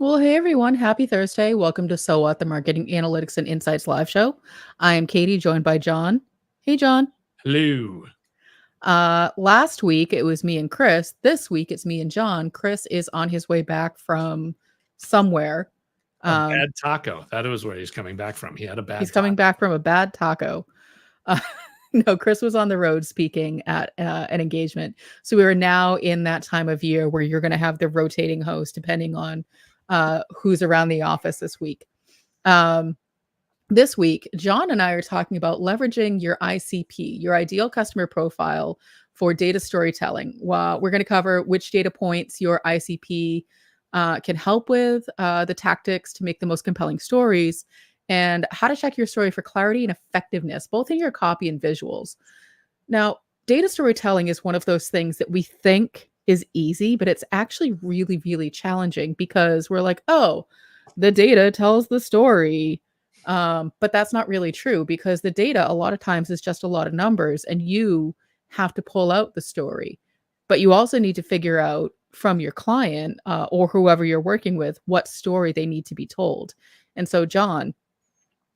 Well, hey everyone, happy Thursday. Welcome to So What, the Marketing Analytics and Insights live show. I am Katie, joined by John. Hey, John. Hello. Last week it was me and Chris. This week it's me and John. Chris is on his way back from somewhere. A Um, bad taco. That was where he's coming back from. He had a he's bad coming taco. back from a bad taco. Uh, no, Chris was on the road speaking at an engagement. So we are now in that time of year where you're going to have the rotating host depending on who's around the office this week. This week, John and I are talking about leveraging your ICP, your ideal customer profile, for data storytelling. Well, we're going to cover which data points your ICP can help with, the tactics to make the most compelling stories, and how to check your story for clarity and effectiveness, both in your copy and visuals. Now, data storytelling is one of those things that we think is easy, but it's actually really, really challenging because we're like, oh, the data tells the story. But that's not really true because the data a lot of times is just a lot of numbers and you have to pull out the story. But you also need to figure out from your client or whoever you're working with what story they need to be told. And so, John,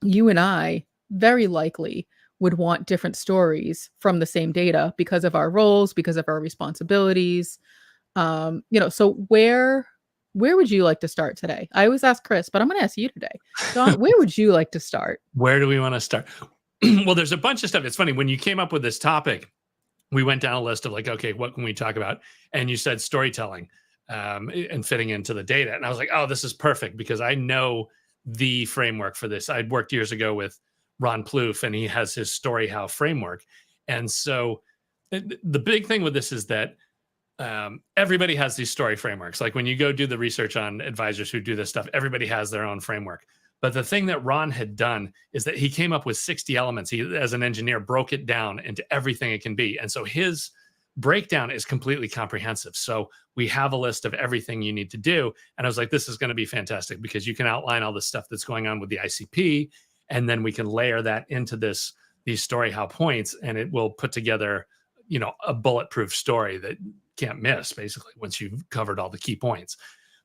you and I very likely would want different stories from the same data because of our roles, because of our responsibilities. So where would you like to start today? I always ask Chris, but I'm going to ask you today. John, where would you like to start? Where do we want to start? Well, there's a bunch of stuff. It's funny. When you came up with this topic, we went down a list of like, okay, what can we talk about? And you said storytelling and fitting into the data. And I was like, oh, this is perfect because I know the framework for this. I'd worked years ago with Ron Plouffe and he has his story how framework. And so the big thing with this is that everybody has these story frameworks. Like when you go do the research on advisors who do this stuff, everybody has their own framework. But the thing that Ron had done is that he came up with 60 elements. He, as an engineer, broke it down into everything it can be. And so his breakdown is completely comprehensive. So we have a list of everything you need to do. And I was like, this is going to be fantastic because you can outline all the stuff that's going on with the ICP. And then we can layer that into these story how points, and it will put together, a bulletproof story that can't miss basically once you've covered all the key points.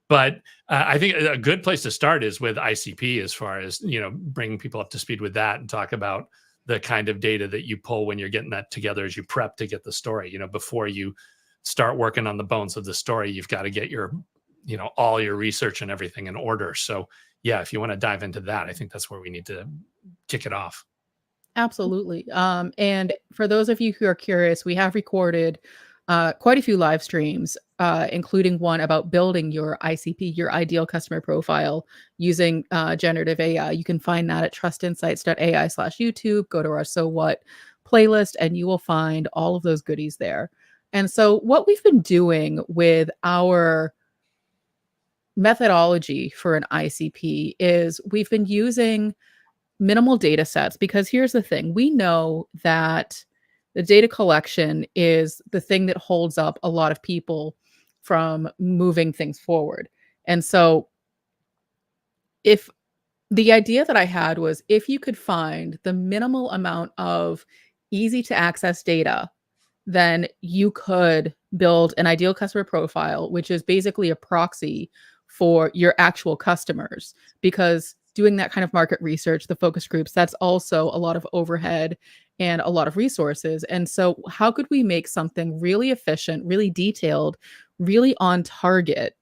But I think a good place to start is with ICP as far as, bringing people up to speed with that and talk about the kind of data that you pull when you're getting that together as you prep to get the story. Before you start working on the bones of the story, you've got to get your, all your research and everything in order. So yeah, if you want to dive into that, I think that's where we need to kick it off. Absolutely. And for those of you who are curious, we have recorded quite a few live streams, including one about building your ICP, your ideal customer profile, using generative AI. You can find that at trustinsights.ai/YouTube. Go to our So What playlist, and you will find all of those goodies there. And so, what we've been doing with our methodology for an ICP is we've been using minimal data sets because here's the thing. We know that the data collection is the thing that holds up a lot of people from moving things forward. And so if the idea that I had was if you could find the minimal amount of easy to access data, then you could build an ideal customer profile, which is basically a proxy for your actual customers. Because doing that kind of market research, the focus groups, that's also a lot of overhead and a lot of resources. And so, how could we make something really efficient, really detailed, really on target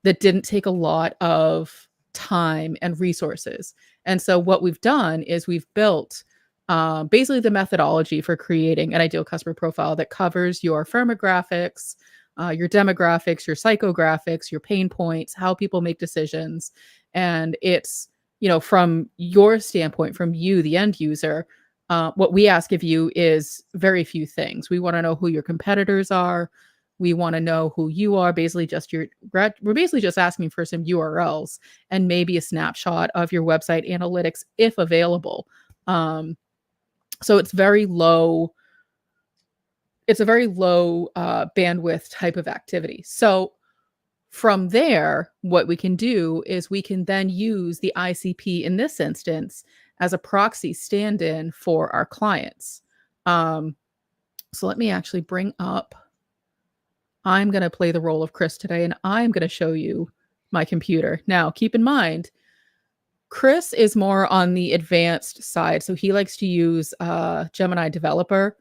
that didn't take a lot of time and resources? And so, what we've done is we've built basically the methodology for creating an ideal customer profile that covers your firmographics, your demographics, your psychographics, your pain points, how people make decisions. And it's, from your standpoint, from you, the end user, what we ask of you is very few things. We want to know who your competitors are. We want to know who you are. We're basically just asking for some URLs and maybe a snapshot of your website analytics if available. So it's very low. It's a very low bandwidth type of activity. So from there, what we can do is we can then use the ICP in this instance as a proxy stand-in for our clients. So let me actually bring up, I'm going to play the role of Chris today, and I'm going to show you my computer. Now, keep in mind, Chris is more on the advanced side, so he likes to use Gemini Developer.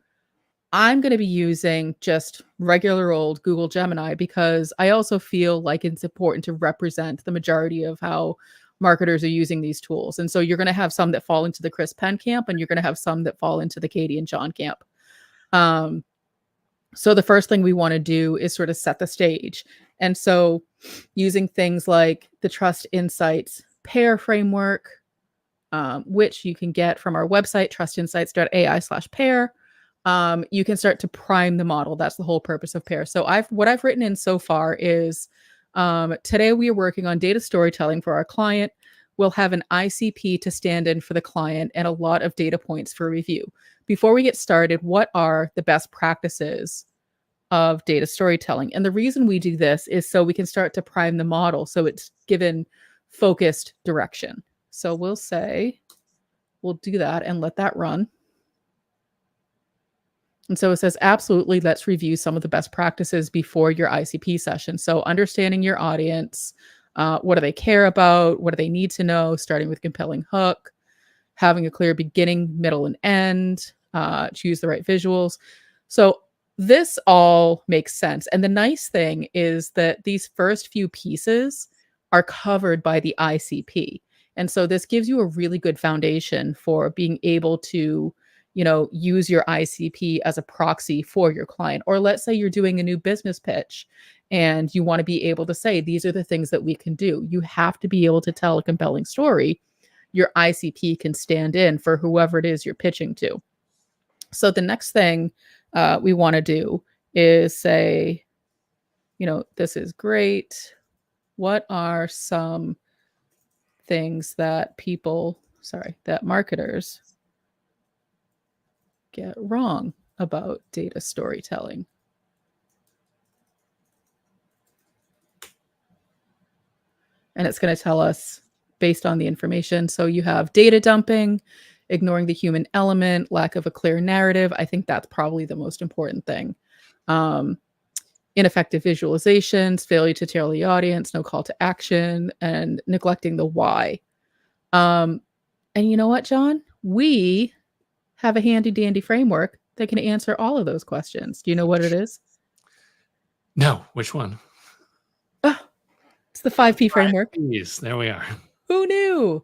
I'm going to be using just regular old Google Gemini because I also feel like it's important to represent the majority of how marketers are using these tools. And so you're going to have some that fall into the Chris Penn camp, and you're going to have some that fall into the Katie and John camp. So the first thing we want to do is sort of set the stage. And so using things like the Trust Insights pair framework, which you can get from our website, trustinsights.ai/pair. You can start to prime the model. That's the whole purpose of pair. So what I've written in so far is today we are working on data storytelling for our client. We'll have an ICP to stand in for the client and a lot of data points for review. Before we get started, what are the best practices of data storytelling? And the reason we do this is so we can start to prime the model so it's given focused direction. So we'll do that and let that run. And so it says, absolutely, let's review some of the best practices before your ICP session. So understanding your audience, what do they care about? What do they need to know? Starting with compelling hook, having a clear beginning, middle, and end, choose the right visuals. So this all makes sense. And the nice thing is that these first few pieces are covered by the ICP. And so this gives you a really good foundation for being able to, use your ICP as a proxy for your client. Or let's say you're doing a new business pitch and you want to be able to say, these are the things that we can do. You have to be able to tell a compelling story. Your ICP can stand in for whoever it is you're pitching to. So the next thing we want to do is say, this is great. What are some things that marketers get wrong about data storytelling? And it's going to tell us based on the information. So you have data dumping, ignoring the human element, lack of a clear narrative. I think that's probably the most important thing. Ineffective visualizations, failure to tell the audience, no call to action, and neglecting the why. And you know what, John? We have a handy dandy framework that can answer all of those questions. Do you know what it is? No, which one? Oh, it's the 5P framework. There we are. Who knew?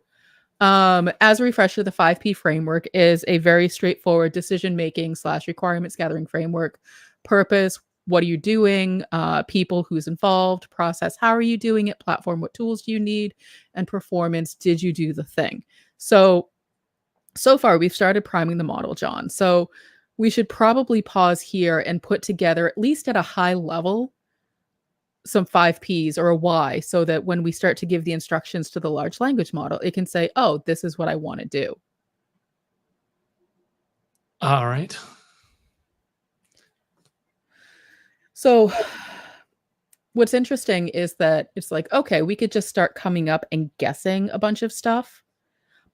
As a refresher, the 5P framework is a very straightforward decision-making / requirements gathering framework. Purpose, what are you doing? People, who's involved? Process, how are you doing it? Platform, what tools do you need? And performance, did you do the thing? So far, we've started priming the model, John. So we should probably pause here and put together, at least at a high level, some 5Ps or a why, so that when we start to give the instructions to the large language model, it can say, oh, this is what I want to do. All right. So what's interesting is that it's like, okay, we could just start coming up and guessing a bunch of stuff.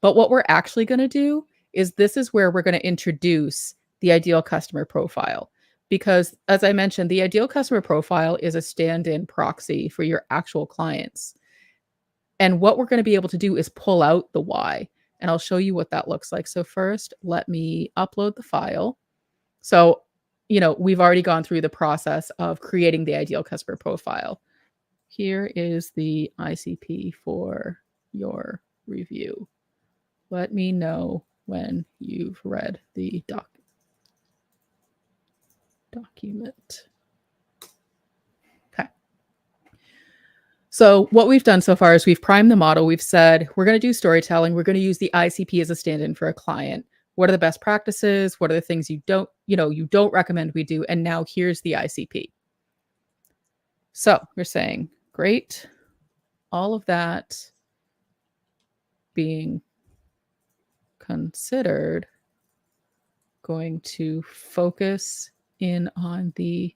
But what we're actually going to do is this is where we're going to introduce the ideal customer profile. Because as I mentioned, the ideal customer profile is a stand-in proxy for your actual clients. And what we're going to be able to do is pull out the why. And I'll show you what that looks like. So first, let me upload the file. So, we've already gone through the process of creating the ideal customer profile. Here is the ICP for your review. Let me know when you've read the document. Okay. So what we've done so far is we've primed the model. We've said, we're going to do storytelling. We're going to use the ICP as a stand-in for a client. What are the best practices? What are the things you don't recommend we do? And now here's the ICP. So we're saying, great. All of that being considered, going to focus in on the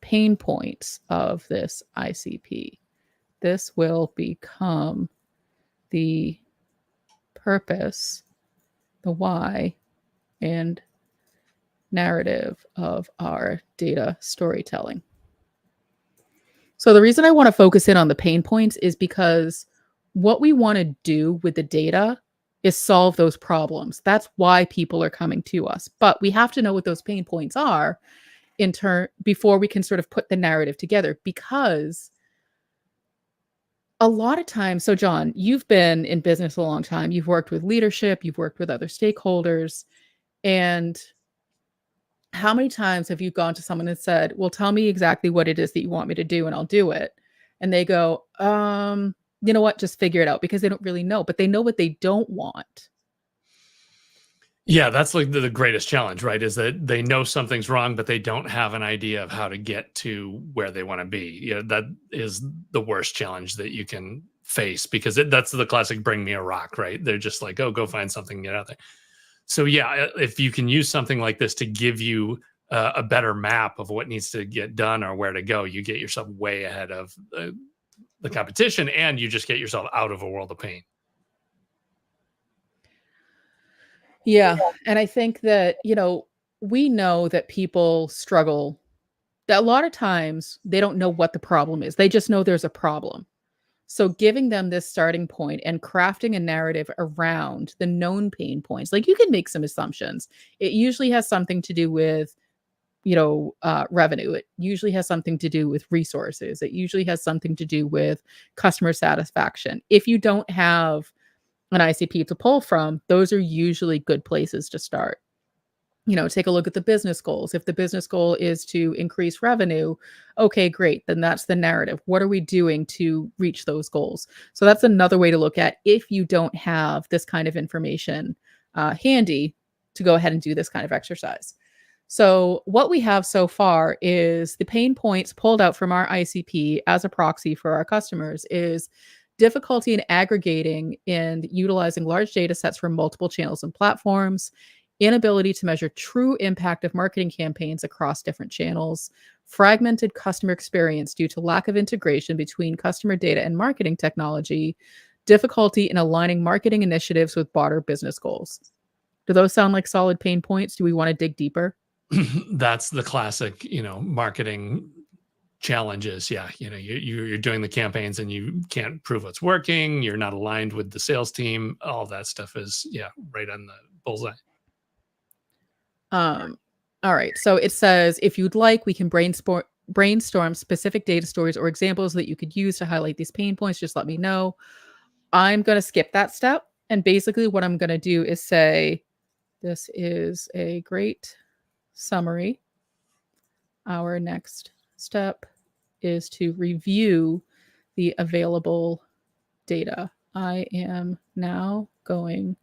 pain points of this ICP. This will become the purpose, the why, and narrative of our data storytelling. So the reason I want to focus in on the pain points is because what we want to do with the data is solve those problems. That's why people are coming to us. But we have to know what those pain points are in turn before we can sort of put the narrative together, because a lot of times, so John, you've been in business a long time. You've worked with leadership, you've worked with other stakeholders, and how many times have you gone to someone and said, "Well, tell me exactly what it is that you want me to do and I'll do it." And they go, you know what? Just figure it out," because they don't really know, but they know what they don't want. Yeah, that's like the greatest challenge, right? Is that they know something's wrong, but they don't have an idea of how to get to where they want to be. Yeah, that is the worst challenge that you can face, because that's the classic "bring me a rock," right? They're just like, "Oh, go find something, get out there." So yeah, if you can use something like this to give you a better map of what needs to get done or where to go, you get yourself way ahead of the competition, and you just get yourself out of a world of pain. Yeah, and I think that, we know that people struggle. That a lot of times they don't know what the problem is. They just know there's a problem. So giving them this starting point and crafting a narrative around the known pain points, like, you can make some assumptions. It usually has something to do with, revenue. It usually has something to do with resources. It usually has something to do with customer satisfaction. If you don't have an ICP to pull from, those are usually good places to start. Take a look at the business goals. If the business goal is to increase revenue, okay, great. Then that's the narrative. What are we doing to reach those goals? So that's another way to look at, if you don't have this kind of information handy, to go ahead and do this kind of exercise. So what we have so far is the pain points pulled out from our ICP as a proxy for our customers is difficulty in aggregating and utilizing large data sets from multiple channels and platforms, inability to measure true impact of marketing campaigns across different channels, fragmented customer experience due to lack of integration between customer data and marketing technology, difficulty in aligning marketing initiatives with broader business goals. Do those sound like solid pain points? Do we want to dig deeper? That's the classic, marketing challenges. Yeah, you're doing the campaigns and you can't prove what's working. You're not aligned with the sales team. All that stuff is, yeah, right on the bullseye. Um, all right. So it says, if you'd like, we can brainstorm specific data stories or examples that you could use to highlight these pain points. Just let me know. I'm going to skip that step. And basically, what I'm going to do is say, this is a great summary. Our next step is to review the available data. I am now going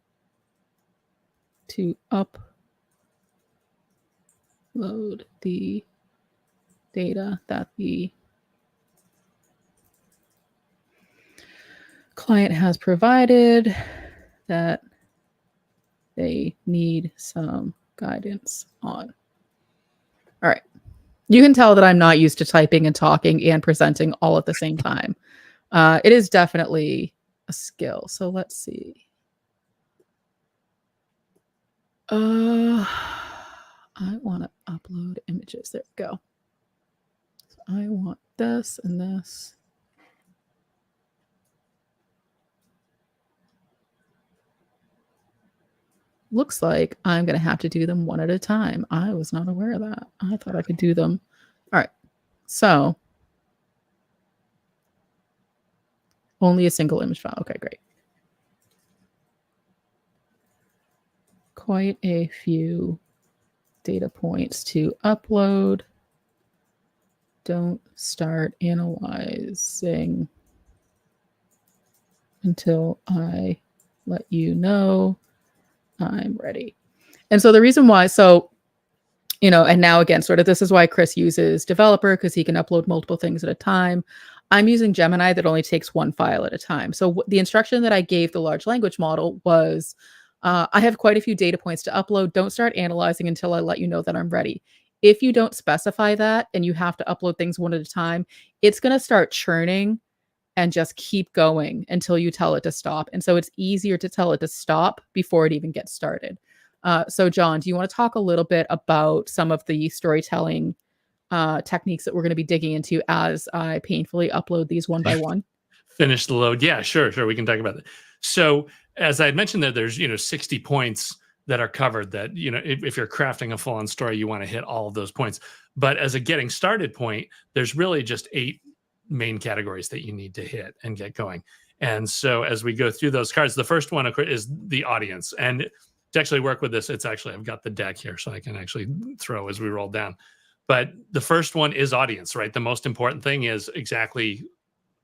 to upload the data that the client has provided that they need some guidance on. All right. You can tell that I'm not used to typing and talking and presenting all at the same time. It is definitely a skill. So let's see. I want to upload images. There we go. So I want this and this. Looks like I'm going to have to do them one at a time. I was not aware of that. I thought I could do them. All right. So only a single image file. Okay, great. Quite a few data points to upload. Don't start analyzing until I let you know I'm ready. And so the reason why, and now again, sort of this is why Chris uses developer, because he can upload multiple things at a time. I'm using Gemini that only takes one file at a time. So the instruction that I gave the large language model was, I have quite a few data points to upload. Don't start analyzing until I let you know that I'm ready. If you don't specify that and you have to upload things one at a time, it's going to start churning and just keep going until you tell it to stop. And so it's easier to tell it to stop before it even gets started. So John, do you want to talk a little bit about some of the storytelling techniques that we're going to be digging into as I painfully upload these one by one? Finish the load. Yeah, sure. We can talk about that. So as I had mentioned there's, 60 points that are covered that, if you're crafting a full-on story, you want to hit all of those points. But as a getting started point, there's really just 8 main categories that you need to hit and get going. And so as we go through those cards, the first one is the audience. And to actually work with this, I've got the deck here so I can actually throw as we roll down. But the first one is audience, right? The most important thing is exactly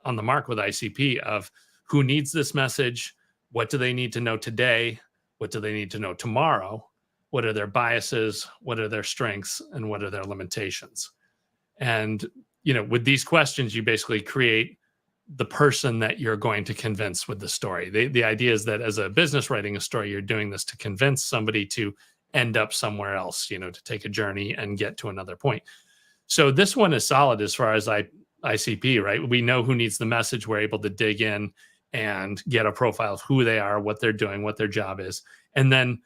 on the mark with ICP of who needs this message, what do they need to know today, what do they need to know tomorrow, what are their biases, what are their strengths, and what are their limitations. And with these questions, you basically create the person that you're going to convince with the story. The idea is that as a business writing a story, you're doing this to convince somebody to end up somewhere else, to take a journey and get to another point. So this one is solid as far as ICP, right? We know who needs the message. We're able to dig in and get a profile of who they are, what they're doing, what their job is. And then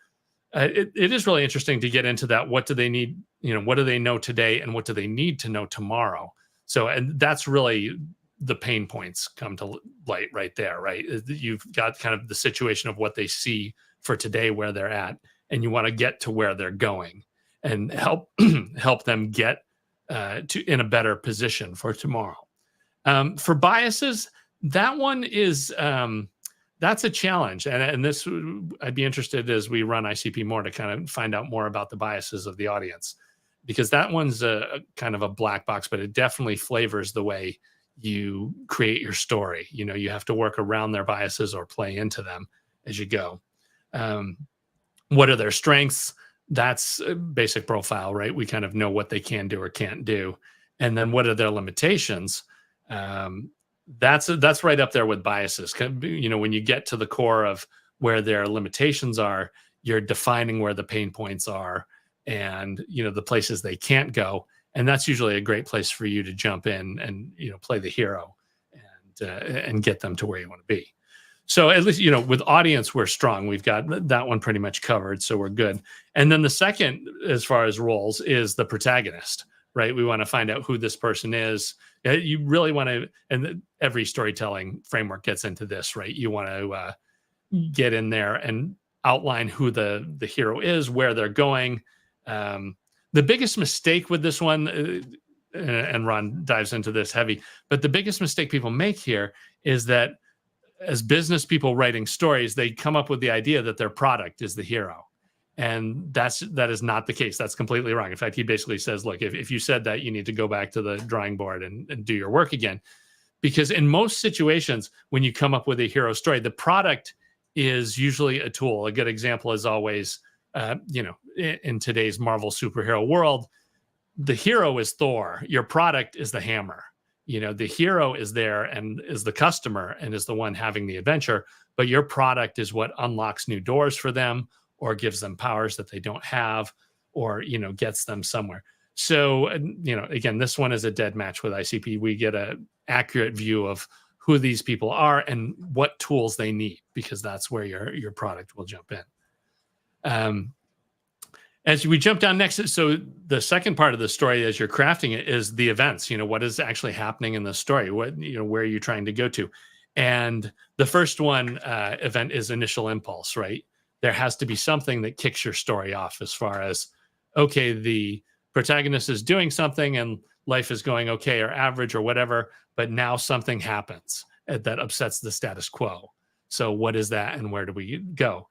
it is really interesting to get into that. What do they need? What do they know today and what do they need to know tomorrow? So, and that's really the pain points come to light right there, right? You've got kind of the situation of what they see for today, where they're at, and you want to get to where they're going and help them get in a better position for tomorrow. For biases, that one is that's a challenge, and this I'd be interested as we run ICP more to kind of find out more about the biases of the audience, because that one's a kind of a black box, but it definitely flavors the way you create your story. You have to work around their biases or play into them as you go. What are their strengths? That's a basic profile, right? We kind of know what they can do or can't do. And then what are their limitations? That's right up there with biases. When you get to the core of where their limitations are, you're defining where the pain points are and, the places they can't go. And that's usually a great place for you to jump in and, play the hero and get them to where you want to be. So at least, with audience, we're strong. We've got that one pretty much covered. So we're good. And then the second, as far as roles, is the protagonist, right? We want to find out who this person is. You really want to, and every storytelling framework gets into this, right? You want to get in there and outline who the hero is, where they're going. The biggest mistake with this one, and Ron dives into this heavy, but the biggest mistake people make here is that as business people writing stories, they come up with the idea that their product is the hero. And that is not the case. That's completely wrong. In fact, he basically says, look, if you said that, you need to go back to the drawing board and do your work again. Because in most situations, when you come up with a hero story, the product is usually a tool. A good example is always, in today's Marvel superhero world, the hero is Thor. Your product is the hammer. The hero is there and is the customer and is the one having the adventure, but your product is what unlocks new doors for them or gives them powers that they don't have or, gets them somewhere. So, again, this one is a dead match with ICP. We get an accurate view of who these people are and what tools they need, because that's where your product will jump in. As we jump down next, so the second part of the story as you're crafting it is the events. What is actually happening in the story? What, where are you trying to go to? And the first one event is initial impulse, right? There has to be something that kicks your story off as far as, okay, the protagonist is doing something and life is going okay or average or whatever, but now something happens that upsets the status quo. So what is that and where do we go?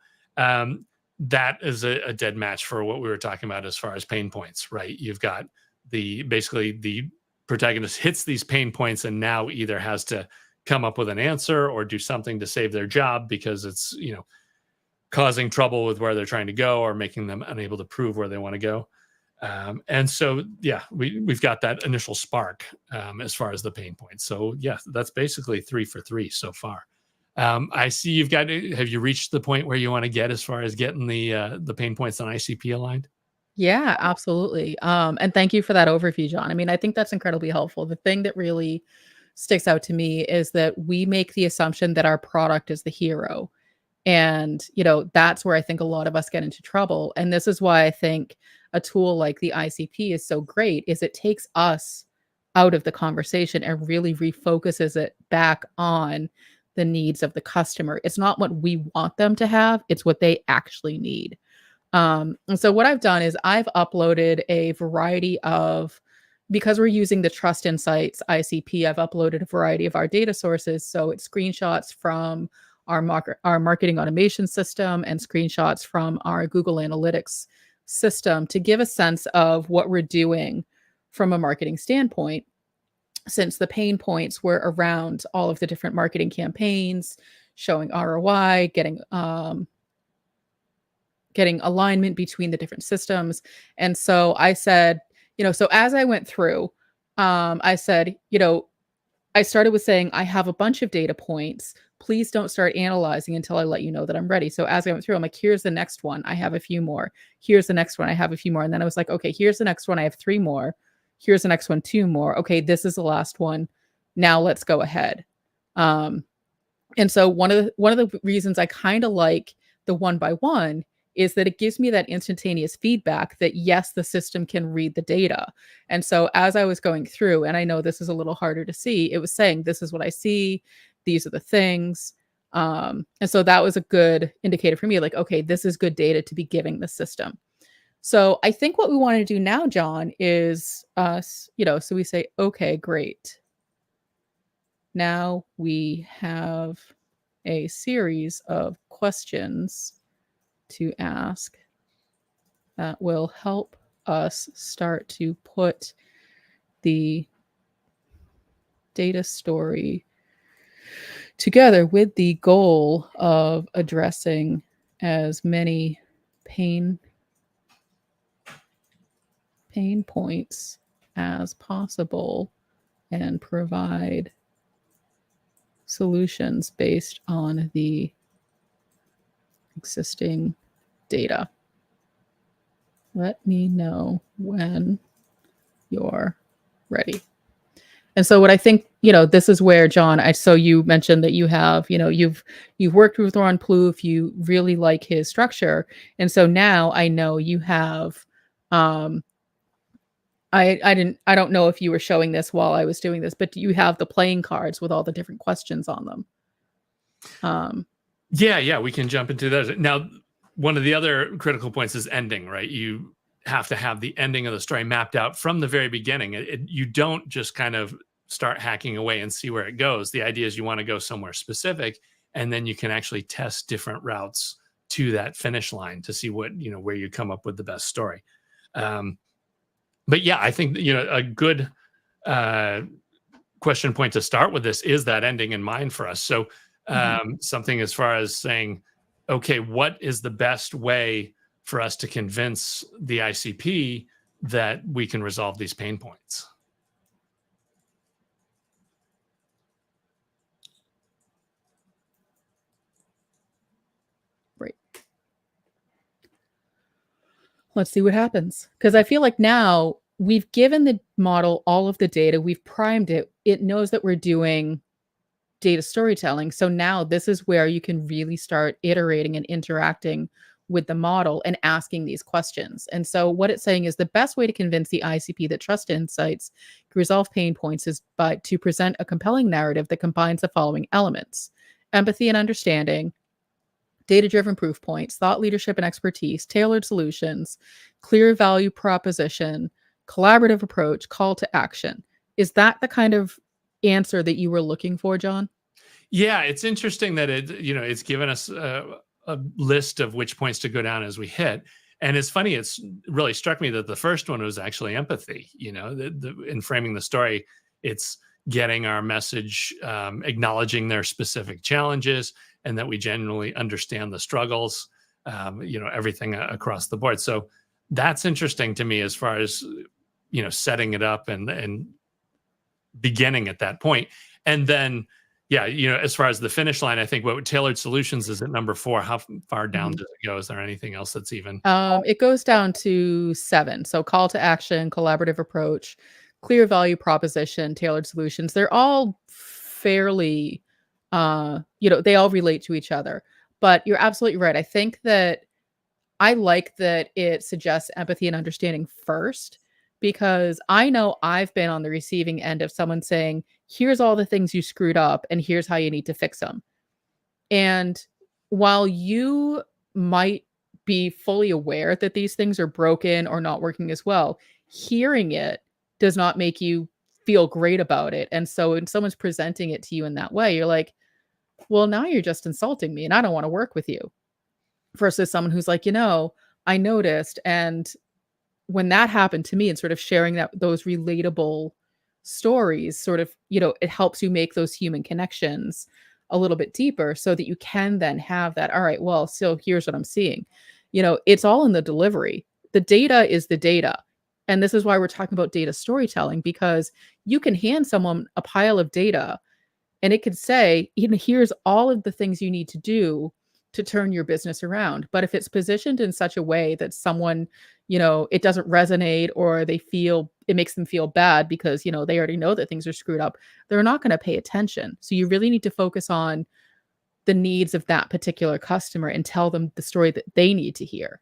That is a dead match for what we were talking about as far as pain points, right? You've got basically the protagonist hits these pain points and now either has to come up with an answer or do something to save their job because it's, causing trouble with where they're trying to go or making them unable to prove where they want to go. And so, yeah, we've got that initial spark as far as the pain points. So yeah, that's basically 3 for 3 so far. I see have you reached the point where you want to get as far as getting the pain points on ICP aligned? Yeah, absolutely. And thank you for that overview, John. I mean, I think that's incredibly helpful. The thing that really sticks out to me is that we make the assumption that our product is the hero. And, that's where I think a lot of us get into trouble. And this is why I think a tool like the ICP is so great is it takes us out of the conversation and really refocuses it back on the needs of the customer. It's not what we want them to have, it's what they actually need. And so what I've done is I've uploaded a variety of, because we're using the Trust Insights ICP, I've uploaded a variety of our data sources. So it's screenshots from our marketing automation system and screenshots from our Google Analytics system to give a sense of what we're doing from a marketing standpoint, since the pain points were around all of the different marketing campaigns, showing ROI, getting alignment between the different systems. And so I said, so as I went through, I said, I started with saying, I have a bunch of data points. Please don't start analyzing until I let you know that I'm ready. So as I went through, I'm like, here's the next one. I have a few more. Here's the next one. I have a few more. And then I was like, okay, here's the next one. I have 3 more. Here's the next one, 2 more. Okay, this is the last one. Now let's go ahead. And so one of the reasons I kind of like the one by one is that it gives me that instantaneous feedback that yes, the system can read the data. And so as I was going through, and I know this is a little harder to see, it was saying, this is what I see. These are the things. And so that was a good indicator for me, like, okay, this is good data to be giving the system. So I think what we want to do now, John, is us, so we say, okay, great. Now we have a series of questions to ask that will help us start to put the data story together with the goal of addressing as many pain points as possible and provide solutions based on the existing data. Let me know when you're ready. And so what I think, this is where, John, so you mentioned that you have, you've worked with Ron Plouffe, you really like his structure. And so now I know you have, I don't know if you were showing this while I was doing this, but you have the playing cards with all the different questions on them. Yeah, we can jump into those. Now, one of the other critical points is ending, right? You have to have the ending of the story mapped out from the very beginning. You don't just kind of start hacking away and see where it goes. The idea is you want to go somewhere specific, and then you can actually test different routes to that finish line to see what, where you come up with the best story. But yeah, I think, a good question point to start with this is that ending in mind for us. So something as far as saying, okay, what is the best way for us to convince the ICP that we can resolve these pain points? Right. Let's see what happens. Because I feel like now we've given the model all of the data, we've primed it, it knows that we're doing data storytelling. So now this is where you can really start iterating and interacting with the model and asking these questions. And so what it's saying is the best way to convince the ICP that Trust Insights can resolve pain points is to present a compelling narrative that combines the following elements: empathy and understanding, data-driven proof points, thought leadership and expertise, tailored solutions, clear value proposition, collaborative approach, call to action. Is that the kind of answer that you were looking for, John? Yeah, it's interesting that it's given us a list of which points to go down as we hit. And it's funny, it's really struck me that the first one was actually empathy. In framing the story, it's getting our message, acknowledging their specific challenges, and that we genuinely understand the struggles, everything across the board. So that's interesting to me as far as, setting it up and beginning at that point. And then, yeah, as far as the finish line, I think what tailored solutions is at number 4. How far down does it go? Is there anything else that's even? It goes down to 7. So call to action, collaborative approach, clear value proposition, tailored solutions. They're all fairly, they all relate to each other. But you're absolutely right. I think that I like that it suggests empathy and understanding first, because I know I've been on the receiving end of someone saying, "Here's all the things you screwed up, and here's how you need to fix them." And while you might be fully aware that these things are broken or not working as well, hearing it does not make you feel great about it. And so when someone's presenting it to you in that way, you're like, well, now you're just insulting me and I don't want to work with you. Versus someone who's like, I noticed. And when that happened to me and sort of sharing those relatable stories, sort of, it helps you make those human connections a little bit deeper so that you can then have that, all right, well, so here's what I'm seeing. It's all in the delivery. The data is the data. And this is why we're talking about data storytelling, because you can hand someone a pile of data and it could say, here's all of the things you need to do to turn your business around. But if it's positioned in such a way that someone, it doesn't resonate, or it makes them feel bad because, they already know that things are screwed up, they're not going to pay attention. So you really need to focus on the needs of that particular customer and tell them the story that they need to hear.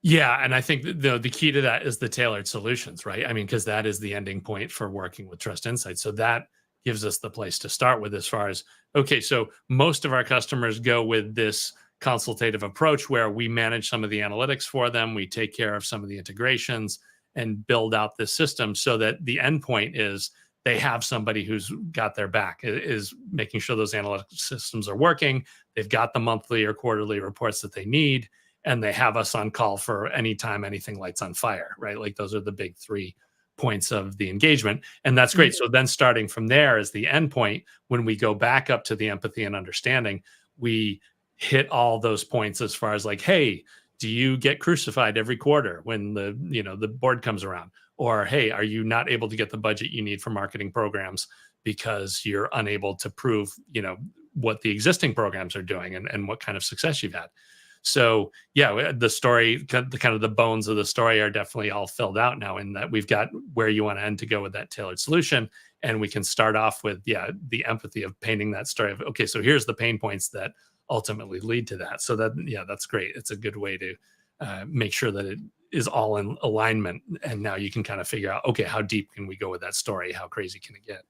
Yeah, and I think the key to that is the tailored solutions, right? I mean, because that is the ending point for working with Trust Insights. So that gives us the place to start with, as far as, okay, so most of our customers go with this consultative approach where we manage some of the analytics for them, we take care of some of the integrations and build out this system so that the endpoint is they have somebody who's got their back, is making sure those analytics systems are working. They've got the monthly or quarterly reports that they need, and they have us on call for anytime anything lights on fire, right? Like those are the big 3 points of the engagement. And that's great. So then starting from there is the endpoint. When we go back up to the empathy and understanding, we hit all those points as far as like, hey, do you get crucified every quarter when the board comes around? Or, hey, are you not able to get the budget you need for marketing programs because you're unable to prove, what the existing programs are doing and what kind of success you've had? So yeah, the story, the bones of the story are definitely all filled out now, in that we've got where you want to end to go with that tailored solution. And we can start off with, the empathy of painting that story of, okay, so here's the pain points that ultimately lead to that. So that, that's great. It's a good way to make sure that it is all in alignment. And now you can kind of figure out, okay, how deep can we go with that story? How crazy can it get?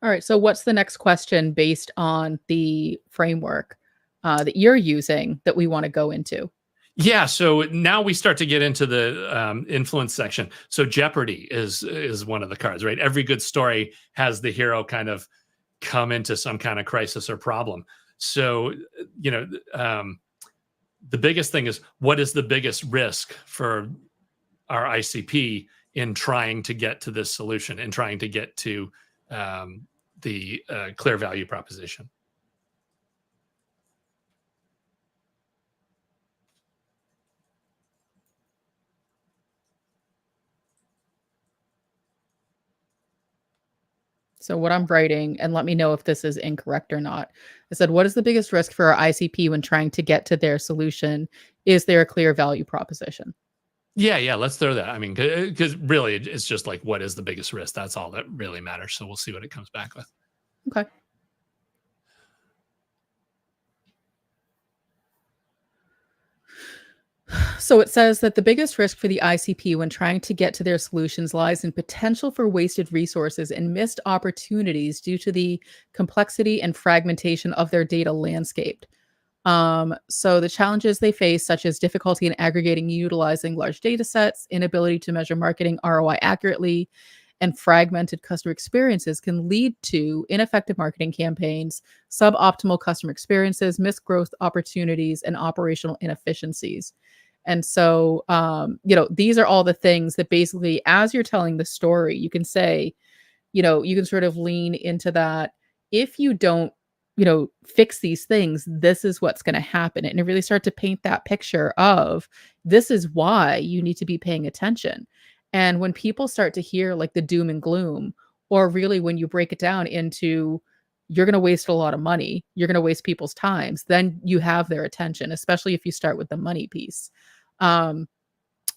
All right. So what's the next question based on the framework that you're using that we want to go into? Yeah, so now we start to get into the influence section. So Jeopardy is one of the cards, right? Every good story has the hero kind of come into some kind of crisis or problem. So the biggest thing is, what is the biggest risk for our ICP in trying to get to this solution and trying to get to the clear value proposition? So what I'm writing, and let me know if this is incorrect or not. I said, what is the biggest risk for our ICP when trying to get to their solution? Is there a clear value proposition? Yeah, let's throw that. I mean, because really, it's just like, what is the biggest risk? That's all that really matters. So we'll see what it comes back with. Okay. So it says that the biggest risk for the ICP when trying to get to their solutions lies in potential for wasted resources and missed opportunities due to the complexity and fragmentation of their data landscape. So the challenges they face, such as difficulty in aggregating and utilizing large data sets, inability to measure marketing ROI accurately, and fragmented customer experiences, can lead to ineffective marketing campaigns, suboptimal customer experiences, missed growth opportunities, and operational inefficiencies. And so, these are all the things that basically, as you're telling the story, you can say, you can sort of lean into that. If you don't, fix these things, this is what's going to happen. And really start to paint that picture of, this is why you need to be paying attention. And when people start to hear like the doom and gloom, or really when you break it down into, you're going to waste a lot of money, you're going to waste people's times, then you have their attention, especially if you start with the money piece. Um,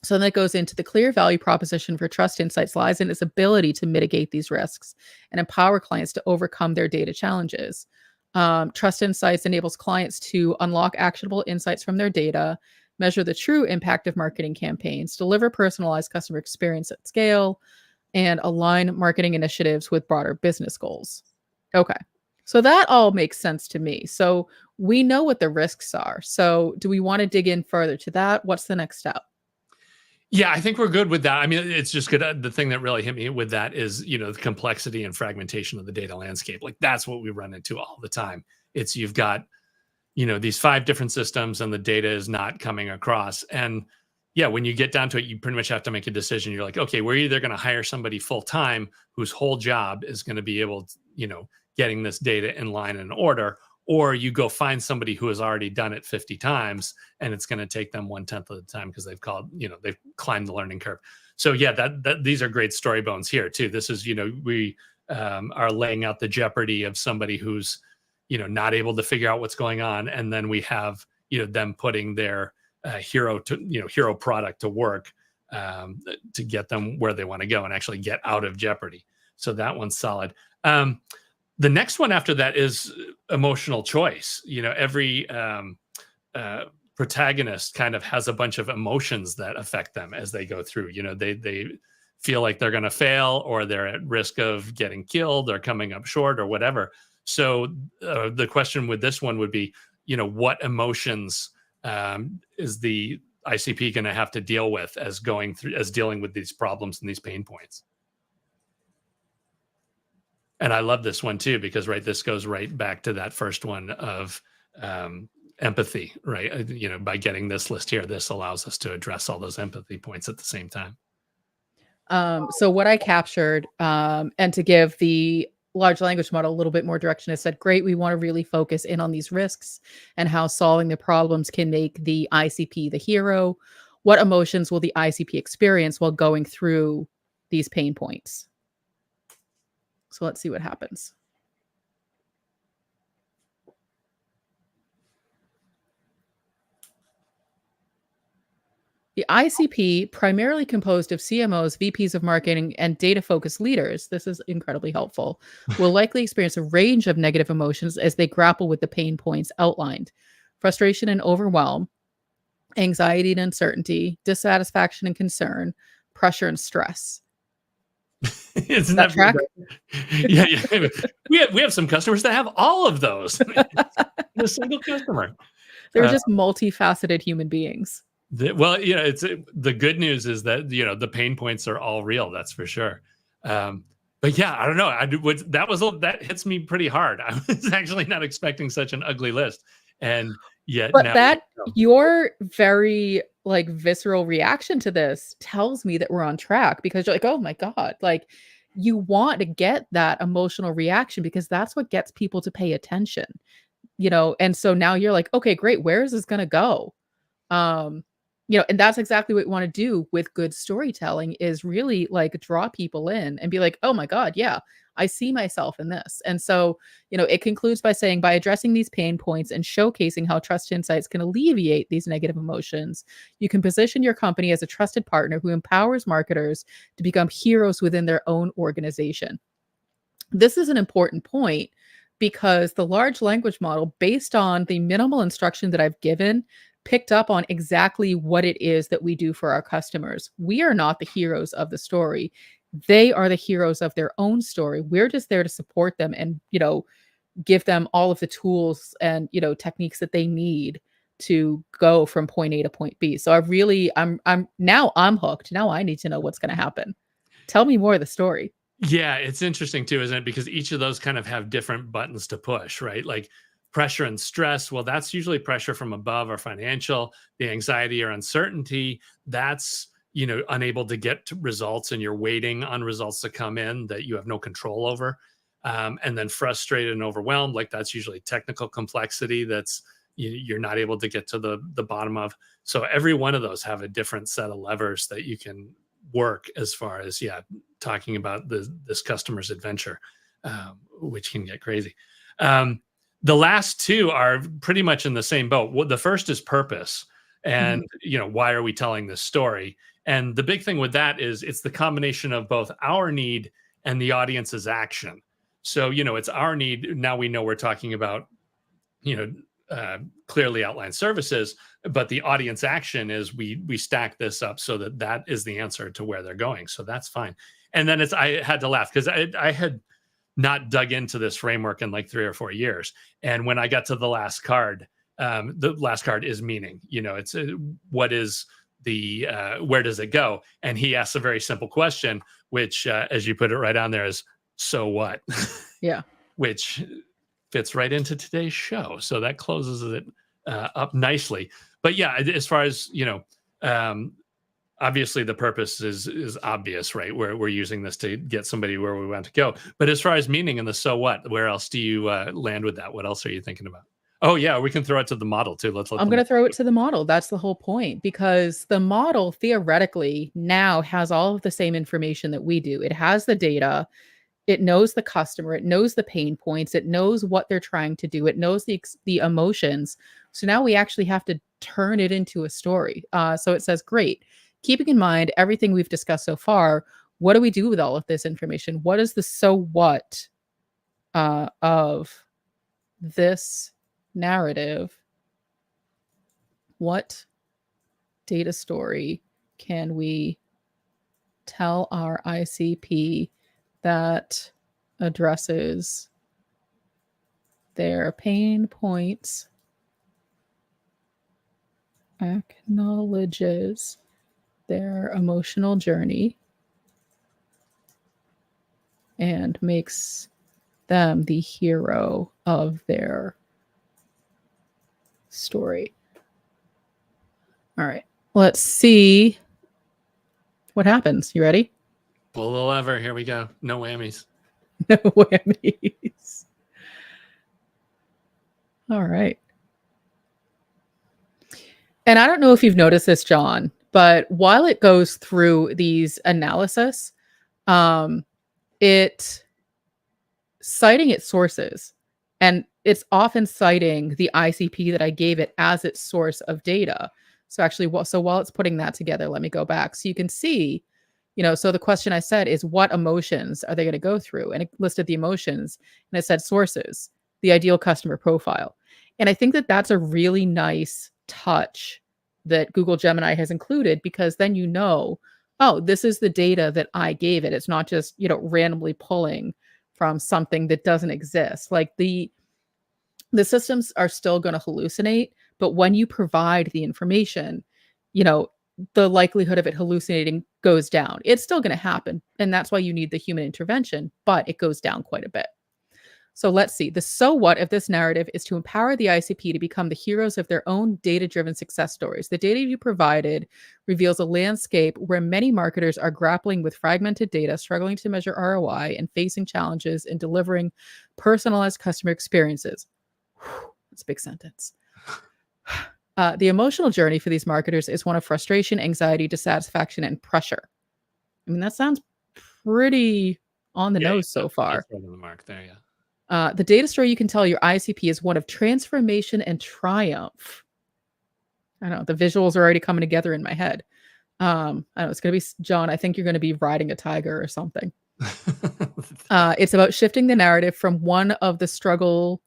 so then it goes into the clear value proposition for Trust Insights lies in its ability to mitigate these risks and empower clients to overcome their data challenges. Trust Insights enables clients to unlock actionable insights from their data, measure the true impact of marketing campaigns, deliver personalized customer experience at scale, and align marketing initiatives with broader business goals. Okay. So that all makes sense to me. So we know what the risks are. So do we want to dig in further to that? What's the next step? Yeah, I think we're good with that. I mean, it's just good. The thing that really hit me with that is, the complexity and fragmentation of the data landscape. Like that's what we run into all the time. It's you've got, these 5 different systems and the data is not coming across. And yeah, when you get down to it, you pretty much have to make a decision. You're like, okay, we're either going to hire somebody full time whose whole job is going to be able to, getting this data in line and order, or you go find somebody who has already done it 50 times and it's going to take them 1/10 of the time because they've climbed the learning curve. So yeah, that these are great story bones here too. This is, we are laying out the jeopardy of somebody who's, not able to figure out what's going on. And then we have, them putting their hero product to work to get them where they want to go and actually get out of jeopardy. So that one's solid. The next one after that is emotional choice. Every protagonist kind of has a bunch of emotions that affect them as they go through. They feel like they're going to fail, or they're at risk of getting killed, or coming up short, or whatever. So the question with this one would be, what emotions is the ICP going to have to deal with as dealing with these problems and these pain points? And I love this one too, because this goes right back to that first one of empathy, right? By getting this list here, this allows us to address all those empathy points at the same time. So what I captured, and to give the large language model a little bit more direction, I said, great, we want to really focus in on these risks and how solving the problems can make the ICP the hero. What emotions will the ICP experience while going through these pain points? So let's see what happens. The ICP, primarily composed of CMOs, VPs of marketing, and data-focused leaders, this is incredibly helpful, will likely experience a range of negative emotions as they grapple with the pain points outlined: frustration and overwhelm, anxiety and uncertainty, dissatisfaction and concern, pressure and stress. Isn't that that track? Yeah. We have some customers that have all of those in a single customer. They're just multifaceted human beings. It's the good news is that the pain points are all real. That's for sure. But yeah, I don't know. That hits me pretty hard. I was actually not expecting such an ugly list, and yet. But your very visceral reaction to this tells me that we're on track, because you're like, oh my God, you want to get that emotional reaction because that's what gets people to pay attention, and so now you're like, okay, great, where is this going to go? And that's exactly what we want to do with good storytelling, is really draw people in and be like, oh my God, yeah, I see myself in this. And so, it concludes by saying, by addressing these pain points and showcasing how Trust Insights can alleviate these negative emotions, you can position your company as a trusted partner who empowers marketers to become heroes within their own organization. This is an important point, because the large language model, based on the minimal instruction that I've given, picked up on exactly what it is that we do for our customers. We are not the heroes of the story. They are the heroes of their own story. We're just there to support them and, give them all of the tools and, techniques that they need to go from point A to point B. So I'm hooked. Now I need to know what's going to happen. Tell me more of the story. Yeah, it's interesting too, isn't it? Because each of those kind of have different buttons to push, right? Like pressure and stress. Well, that's usually pressure from above or financial. The anxiety or uncertainty, that's, unable to get to results and you're waiting on results to come in that you have no control over. And then frustrated and overwhelmed, that's usually technical complexity that's you're not able to get to the bottom of. So every one of those have a different set of levers that you can work as far as talking about this customer's adventure, which can get crazy. The last two are pretty much in the same boat. The first is purpose, and why are we telling this story? And the big thing with that is it's the combination of both our need and the audience's action. So, it's our need. Now we know we're talking about, you know, clearly outlined services, but the audience action is we stack this up so that is the answer to where they're going. So that's fine. And then I had to laugh because I had not dug into this framework in like 3 or 4 years. And when I got to the last card is meaning. It's what is the where does it go? And he asks a very simple question, which, as you put it right on there, is so what? Yeah. Which fits right into today's show. So that closes it up nicely. But yeah, as far as obviously the purpose is obvious, right? We're using this to get somebody where we want to go. But as far as meaning and the so what, where else do you land with that? What else are you thinking about? Oh yeah, we can throw it to the model too. I'm going to throw it to the model. That's the whole point, because the model theoretically now has all of the same information that we do. It has the data. It knows the customer. It knows the pain points. It knows what they're trying to do. It knows the emotions. So now we actually have to turn it into a story. So it says, great. Keeping in mind everything we've discussed so far, what do we do with all of this information? What is the so what of this narrative? What data story can we tell our ICP that addresses their pain points, acknowledges their emotional journey, and makes them the hero of their story? All right, let's see what happens. You ready? Pull the lever. Here we go. No whammies. No whammies. All right. And I don't know if you've noticed this, John, but while it goes through these analysis, it citing its sources, and it's often citing the ICP that I gave it as its source of data. So actually, while it's putting that together, let me go back so you can see, so the question I said is, what emotions are they going to go through? And it listed the emotions, and it said sources, the ideal customer profile. And I think that that's a really nice touch that Google Gemini has included, because then oh, this is the data that I gave it. It's not just, randomly pulling from something that doesn't exist. Like the systems are still going to hallucinate, but when you provide the information, the likelihood of it hallucinating goes down. It's still going to happen, and that's why you need the human intervention, but it goes down quite a bit. So let's see. The so what of this narrative is to empower the ICP to become the heroes of their own data-driven success stories. The data you provided reveals a landscape where many marketers are grappling with fragmented data, struggling to measure ROI, and facing challenges in delivering personalized customer experiences. That's a big sentence. The emotional journey for these marketers is one of frustration, anxiety, dissatisfaction, and pressure. I mean, that sounds pretty on the nose so far. On the mark there, yeah. The data story you can tell your ICP is one of transformation and triumph. I don't know. The visuals are already coming together in my head. I don't know. It's going to be, John, I think you're going to be riding a tiger or something. It's about shifting the narrative from one of struggle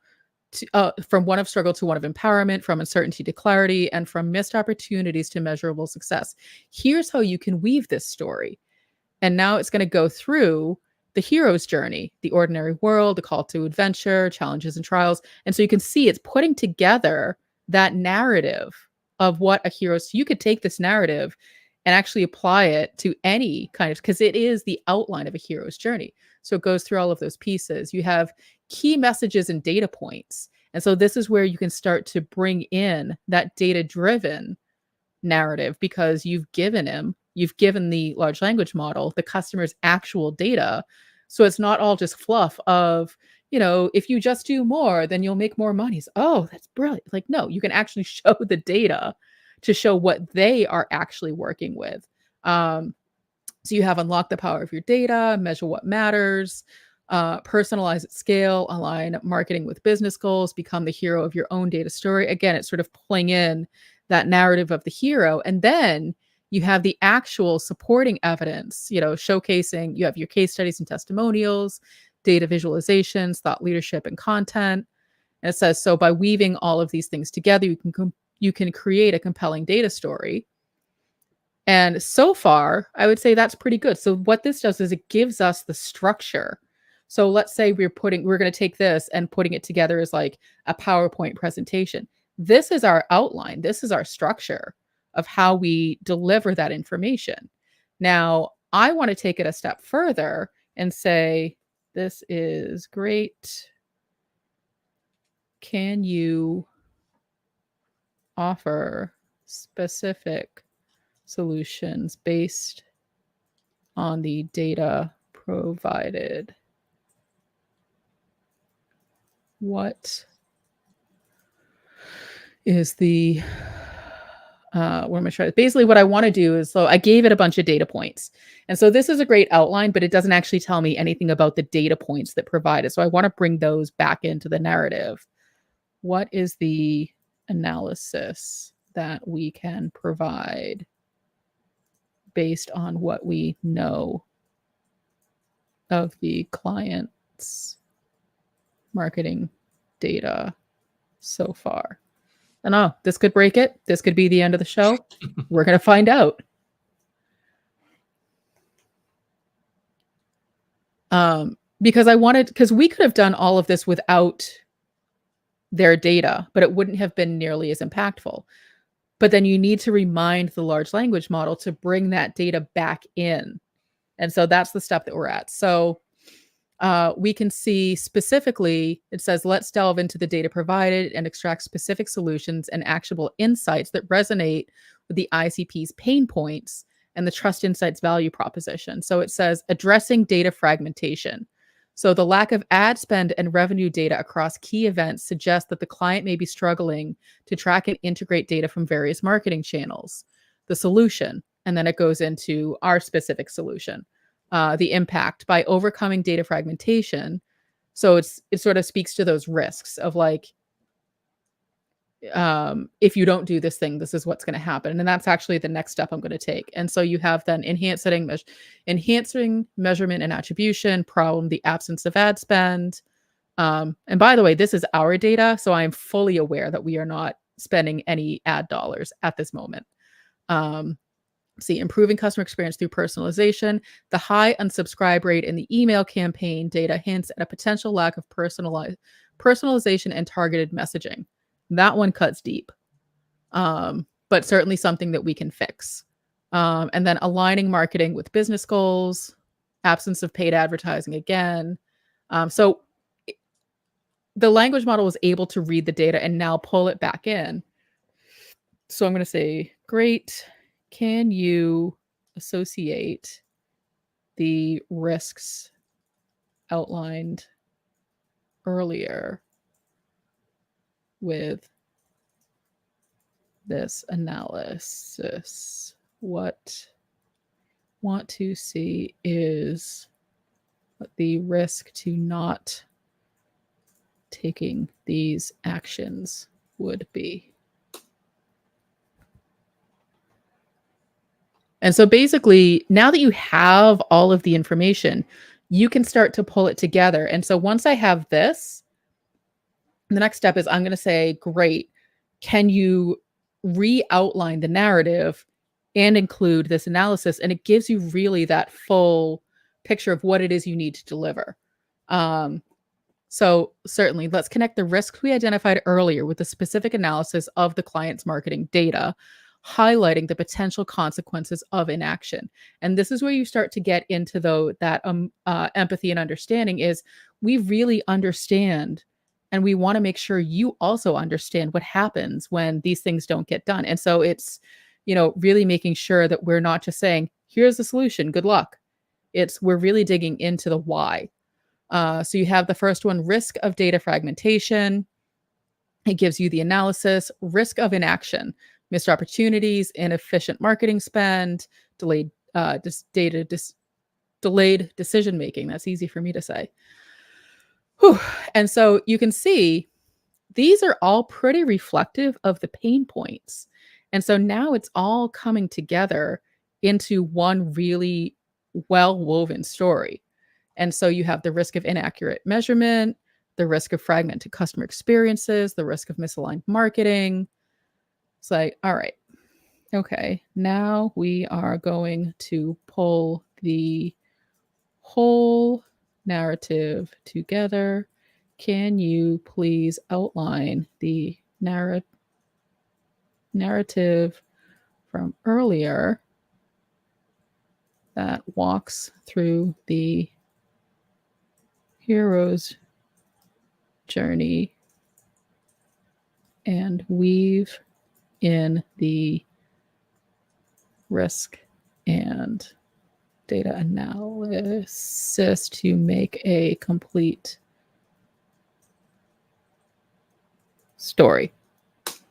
to one of empowerment, from uncertainty to clarity, and from missed opportunities to measurable success. Here's how you can weave this story. And now it's going to go through the hero's journey, the ordinary world, the call to adventure, challenges and trials. And so you can see it's putting together that narrative of what a hero. So you could take this narrative and actually apply it to any kind of, because it is the outline of a hero's journey. So it goes through all of those pieces. You have key messages and data points. And so this is where you can start to bring in that data-driven narrative, because you've given the large language model the customer's actual data. So it's not all just fluff of, if you just do more, then you'll make more money. So, oh, that's brilliant. Like, no, you can actually show the data to show what they are actually working with. So you have unlock the power of your data, measure what matters, personalize at scale, align marketing with business goals, become the hero of your own data story. Again, it's sort of pulling in that narrative of the hero. And then you have the actual supporting evidence, showcasing, you have your case studies and testimonials, data visualizations, thought leadership, and content. And it says, so by weaving all of these things together, you can create a compelling data story. And so far, I would say that's pretty good. So what this does is it gives us the structure. So let's say we're going to take this and putting it together as like a PowerPoint presentation. This is our outline. This is our structure of how we deliver that information. Now, I want to take it a step further and say, this is great. Can you offer specific solutions based on the data provided? What is the what am I trying to basically what I want to do is, so I gave it a bunch of data points. And so this is a great outline, but it doesn't actually tell me anything about the data points that provided. So I want to bring those back into the narrative. What is the analysis that we can provide based on what we know of the client's marketing data so far? I know this could break it. This could be the end of the show. We're going to find out. Because we could have done all of this without their data, but it wouldn't have been nearly as impactful. But then you need to remind the large language model to bring that data back in. And so that's the step that we're at. So we can see specifically, it says, let's delve into the data provided and extract specific solutions and actionable insights that resonate with the ICP's pain points and the Trust Insights value proposition. So it says addressing data fragmentation. So the lack of ad spend and revenue data across key events suggests that the client may be struggling to track and integrate data from various marketing channels. The solution, and then it goes into our specific solution. The impact by overcoming data fragmentation. So it sort of speaks to those risks of like, if you don't do this thing, this is what's going to happen. And that's actually the next step I'm going to take. And so you have then enhancing measurement and attribution, problem, the absence of ad spend. And by the way, this is our data. So I'm fully aware that we are not spending any ad dollars at this moment. See, improving customer experience through personalization. The high unsubscribe rate in the email campaign data hints at a potential lack of personalization and targeted messaging. That one cuts deep, but certainly something that we can fix. And then aligning marketing with business goals, absence of paid advertising again. So the language model was able to read the data and now pull it back in. So I'm going to say, great. Can you associate the risks outlined earlier with this analysis? What want to see is what the risk to not taking these actions would be. And so basically, now that you have all of the information, you can start to pull it together. And so once I have this, the next step is I'm going to say, great, can you re-outline the narrative and include this analysis? And it gives you really that full picture of what it is you need to deliver. So certainly, let's connect the risks we identified earlier with the specific analysis of the client's marketing data, highlighting the potential consequences of inaction. And this is where you start to get into that empathy and understanding is we really understand, and we want to make sure you also understand what happens when these things don't get done. And so it's, really making sure that we're not just saying, here's the solution, good luck. We're really digging into the why. So you have the first one, risk of data fragmentation. It gives you the analysis, risk of inaction, missed opportunities, inefficient marketing spend, delayed decision making. That's easy for me to say. Whew. And so you can see these are all pretty reflective of the pain points. And so now it's all coming together into one really well-woven story. And so you have the risk of inaccurate measurement, the risk of fragmented customer experiences, the risk of misaligned marketing. It's like, all right, okay, now we are going to pull the whole narrative together. Can you please outline the narrative from earlier that walks through the hero's journey and weave in the risk and data analysis to make a complete story.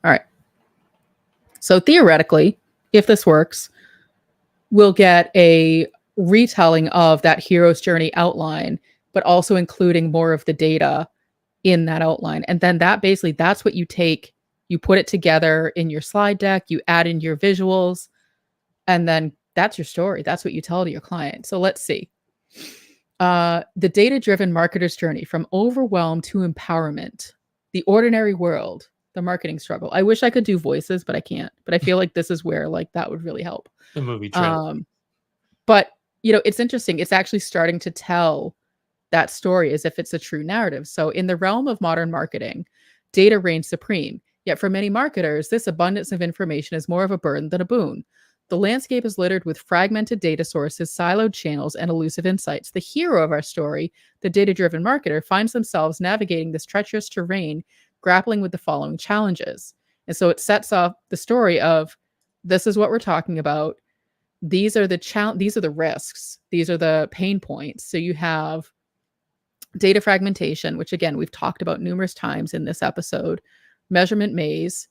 All right. So theoretically, if this works, we'll get a retelling of that hero's journey outline, but also including more of the data in that outline. And then that basically, that's what you take, you put it together in your slide deck, you add in your visuals, and then that's your story. That's what you tell to your client. So let's see. The data-driven marketer's journey from overwhelm to empowerment, the ordinary world, the marketing struggle. I wish I could do voices, but I can't. But I feel like this is where like that would really help. The movie trailer. But you know, it's interesting. It's actually starting to tell that story as if it's a true narrative. So in the realm of modern marketing, data reigns supreme. Yet for many marketers, this abundance of information is more of a burden than a boon. The landscape is littered with fragmented data sources, siloed channels, and elusive insights. The hero of our story, the data-driven marketer, finds themselves navigating this treacherous terrain, grappling with the following challenges. And so it sets up the story of, this is what we're talking about. These are the risks. These are the pain points. So you have data fragmentation, which again, we've talked about numerous times in this episode, measurement maze,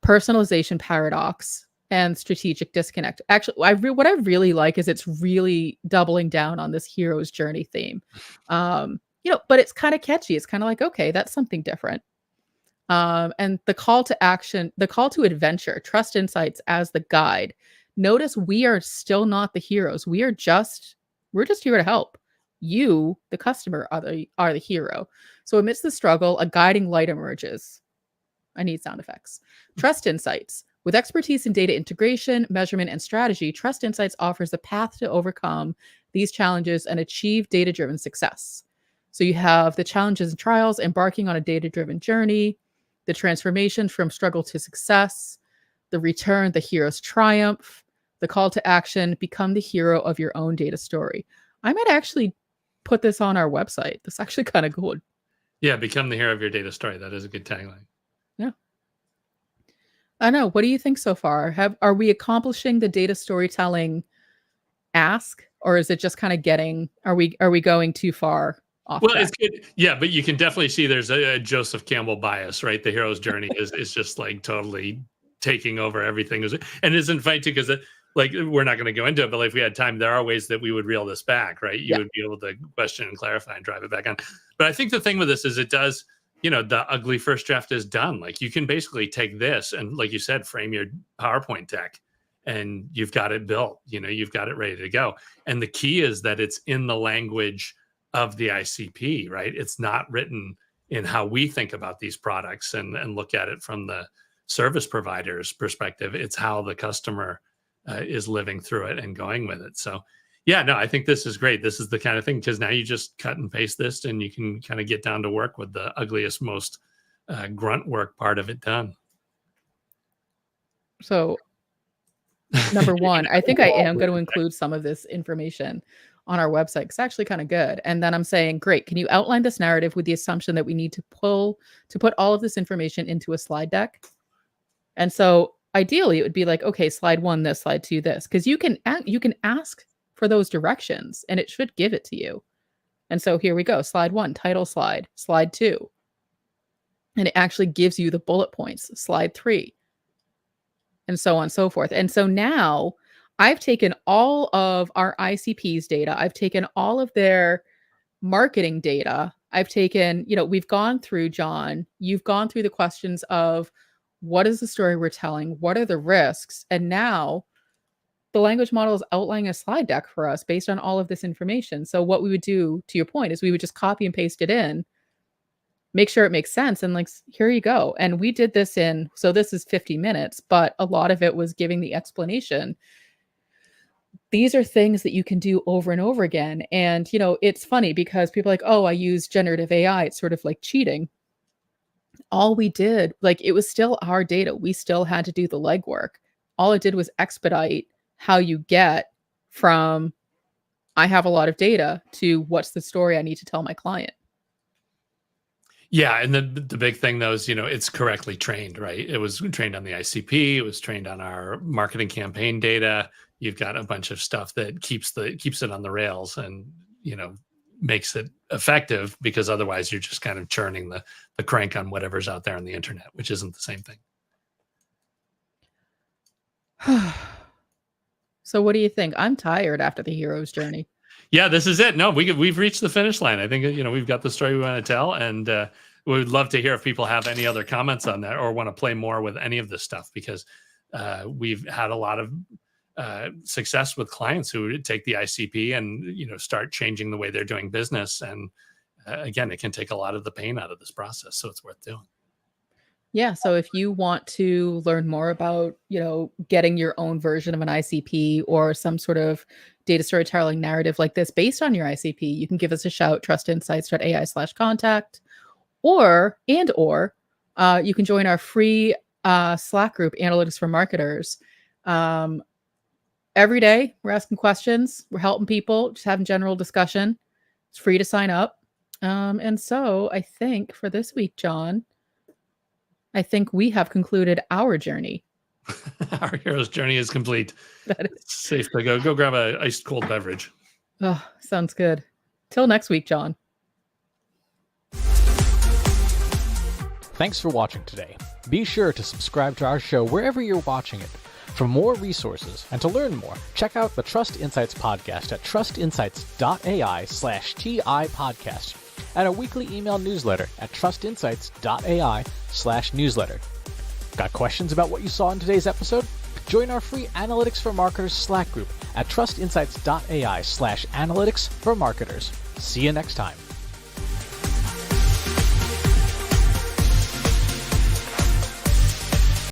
personalization paradox, and strategic disconnect. Actually, what I really like is it's really doubling down on this hero's journey theme. But it's kind of catchy. It's kind of like, okay, that's something different. And the call to action, the call to adventure, trust insights as the guide. Notice we are still not the heroes. We're just here to help. You, the customer, are the hero. So amidst the struggle, a guiding light emerges. I need sound effects. Trust insights. With expertise in data integration, measurement, and strategy, Trust Insights offers a path to overcome these challenges and achieve data-driven success. So you have the challenges and trials, embarking on a data-driven journey, the transformation from struggle to success, the return, the hero's triumph, the call to action, become the hero of your own data story. I might actually put this on our website. That's actually kind of cool. Yeah, become the hero of your data story. That is a good tagline. Yeah. I know. What do you think so far? Are we accomplishing the data storytelling ask, or is it just kind of are we going too far off track? It's good. Yeah, but you can definitely see there's a Joseph Campbell bias, right? The hero's journey is just like totally taking over everything. And isn't funny too, because like, we're not going to go into it, but if we had time, there are ways that we would reel this back, right? You would be able to question and clarify and drive it back on. But I think the thing with this is it does, the ugly first draft is done. Like, you can basically take this and, like you said, frame your PowerPoint deck and you've got it built, you've got it ready to go. And the key is that it's in the language of the ICP, right? It's not written in how we think about these products and look at it from the service provider's perspective. It's how the customer is living through it and going with it. So yeah, no, I think this is great. This is the kind of thing, because now you just cut and paste this and you can kind of get down to work with the ugliest, most grunt work part of it done. So number one, I think I am going to include some of this information on our website. It's actually kind of good. And then I'm saying, great, can you outline this narrative with the assumption that we need to put all of this information into a slide deck? And so ideally it would be like, okay, slide 1, this, slide 2, this, because you can ask for those directions and it should give it to you. And so here we go. Slide 1, title slide, slide 2. And it actually gives you the bullet points, slide 3, and so on and so forth. And so now I've taken all of our ICP's data. I've taken all of their marketing data. I've taken, we've gone through, John, you've gone through the questions of what is the story we're telling? What are the risks? And now the language model is outlining a slide deck for us based on all of this information. So what we would do, to your point, is we would just copy and paste it in, make sure it makes sense, and like, here you go. And we did this so this is 50 minutes, but a lot of it was giving the explanation. These are things that you can do over and over again. And, it's funny because people are like, oh, I use generative AI. It's sort of like cheating. All we did, like, it was still our data. We still had to do the legwork. All it did was expedite how you get from I have a lot of data to what's the story I need to tell my client. Yeah, and the big thing though is, it's correctly trained, right? It was trained on the ICP, it was trained on our marketing campaign data. You've got a bunch of stuff that keeps it on the rails and, makes it effective, because otherwise you're just kind of churning the crank on whatever's out there on the internet, which isn't the same thing. So what do you think? I'm tired after the hero's journey. Yeah, this is it. No, we've reached the finish line. I think, we've got the story we want to tell, and we would love to hear if people have any other comments on that or want to play more with any of this stuff, because we've had a lot of success with clients who take the ICP and, start changing the way they're doing business. And again, it can take a lot of the pain out of this process. So it's worth doing. Yeah. So if you want to learn more about, getting your own version of an ICP or some sort of data storytelling narrative like this based on your ICP, you can give us a shout, trustinsights.ai/contact, or you can join our free Slack group, Analytics for Marketers. Every day we're asking questions, we're helping people, just having general discussion. It's free to sign up. And so I think for this week, John, I think we have concluded our journey. Our hero's journey is complete. It's safe to go grab a iced cold beverage. Oh, sounds good. Till next week, John. Thanks for watching today. Be sure to subscribe to our show wherever you're watching it. For more resources and to learn more, check out the Trust Insights podcast at trustinsights.ai/TI podcast and a weekly email newsletter at trustinsights.ai/newsletter. Got questions about what you saw in today's episode? Join our free Analytics for Marketers Slack group at trustinsights.ai/analytics for marketers. See you next time.